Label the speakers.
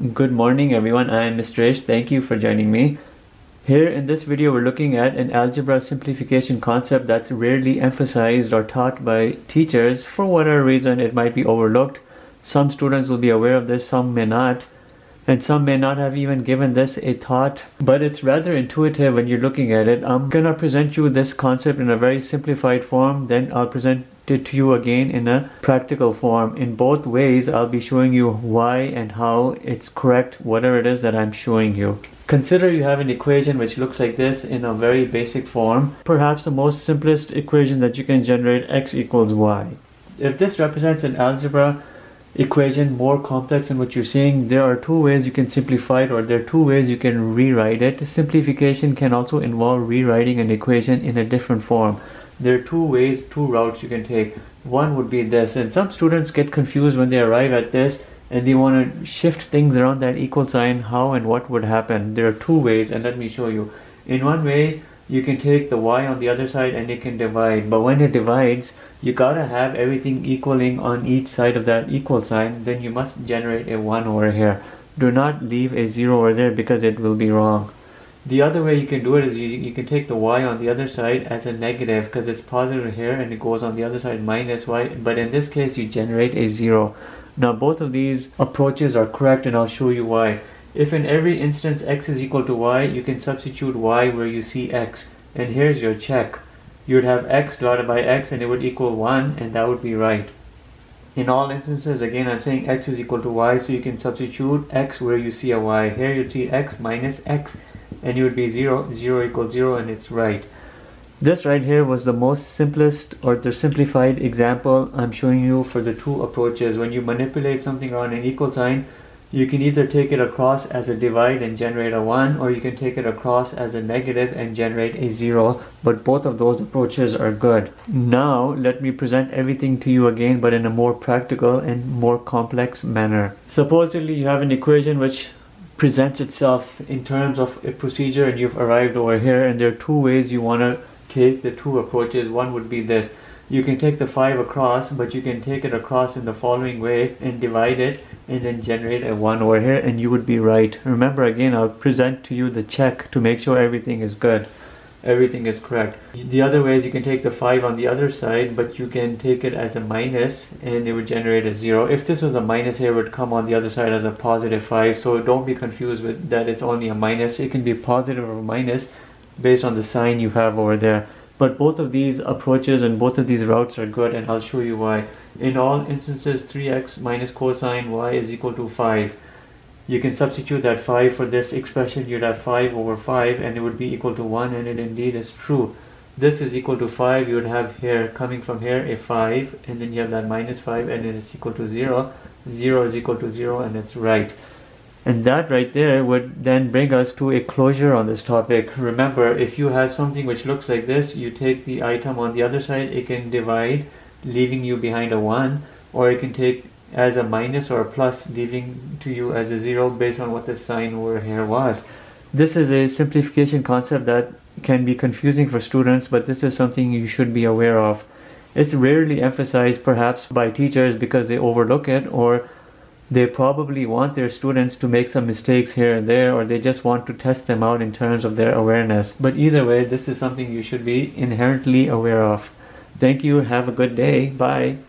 Speaker 1: Good morning everyone, I am Mr. Ish. Thank you for joining me. Here in this video we're looking at an algebra simplification concept that's rarely emphasized or taught by teachers. For whatever reason it might be overlooked. Some students will be aware of this, some may not. And some may not have even given this a thought, but it's rather intuitive when you're looking at it. I'm gonna present you this concept in a very simplified form, then I'll present it to you again in a practical form. In both ways, I'll be showing you why and how it's correct, whatever it is that I'm showing you. Consider you have an equation which looks like this in a very basic form. Perhaps the most simplest equation that you can generate, x equals y. If this represents an algebra equation more complex than what you're seeing, there are two ways you can simplify it, or there are two ways you can rewrite it. Simplification can also involve rewriting an equation in a different form. There are two ways, two routes you can take. One would be this, and some students get confused when they arrive at this and they want to shift things around that equal sign, how and what would happen. There are two ways, and let me show you. In one way, you can take the y on the other side and it can divide, but when it divides you gotta have everything equaling on each side of that equal sign. Then you must generate a 1 over here. Do not leave a 0 over there because it will be wrong. The other way you can do it is you can take the y on the other side as a negative, because it's positive here and it goes on the other side minus y, but in this case you generate a 0. Now both of these approaches are correct and I'll show you why. If in every instance x is equal to y, you can substitute y where you see x, and here's your check. You would have x divided by x and it would equal 1, and that would be right. In all instances, again I'm saying x is equal to y, so you can substitute x where you see a y. Here you'd see x minus x and you would be 0, 0 equals 0, and it's right. This right here was the most simplest or the simplified example I'm showing you for the two approaches. When you manipulate something around an equal sign, you can either take it across as a divide and generate a 1, or you can take it across as a negative and generate a 0, but both of those approaches are good. Now let me present everything to you again, but in a more practical and more complex manner. Supposedly you have an equation which presents itself in terms of a procedure, and you've arrived over here, and there are two ways you want to take the two approaches. One would be this. You can take the 5 across, but you can take it across in the following way and divide it and then generate a 1 over here, and you would be right. Remember, again, I'll present to you the check to make sure everything is good, everything is correct. The other way is you can take the 5 on the other side, but you can take it as a minus and it would generate a 0. If this was a minus here, it would come on the other side as a positive 5, so don't be confused with that it's only a minus. It can be positive or minus based on the sign you have over there. But both of these approaches and both of these routes are good, and I'll show you why. In all instances, 3x minus cosine y is equal to 5. You can substitute that 5 for this expression. You'd have 5 over 5 and it would be equal to 1, and it indeed is true. This is equal to 5. You would have here, coming from here, a 5, and then you have that minus 5 and it is equal to 0. 0 is equal to 0, and it's right. And that right there would then bring us to a closure on this topic. Remember, if you have something which looks like this, you take the item on the other side, it can divide, leaving you behind a 1, or it can take as a minus or a plus, leaving to you as a 0 based on what the sign over here was. This is a simplification concept that can be confusing for students, but this is something you should be aware of. It's rarely emphasized perhaps by teachers because they overlook it, or they probably want their students to make some mistakes here and there, or they just want to test them out in terms of their awareness. But either way, this is something you should be inherently aware of. Thank you. Have a good day. Bye.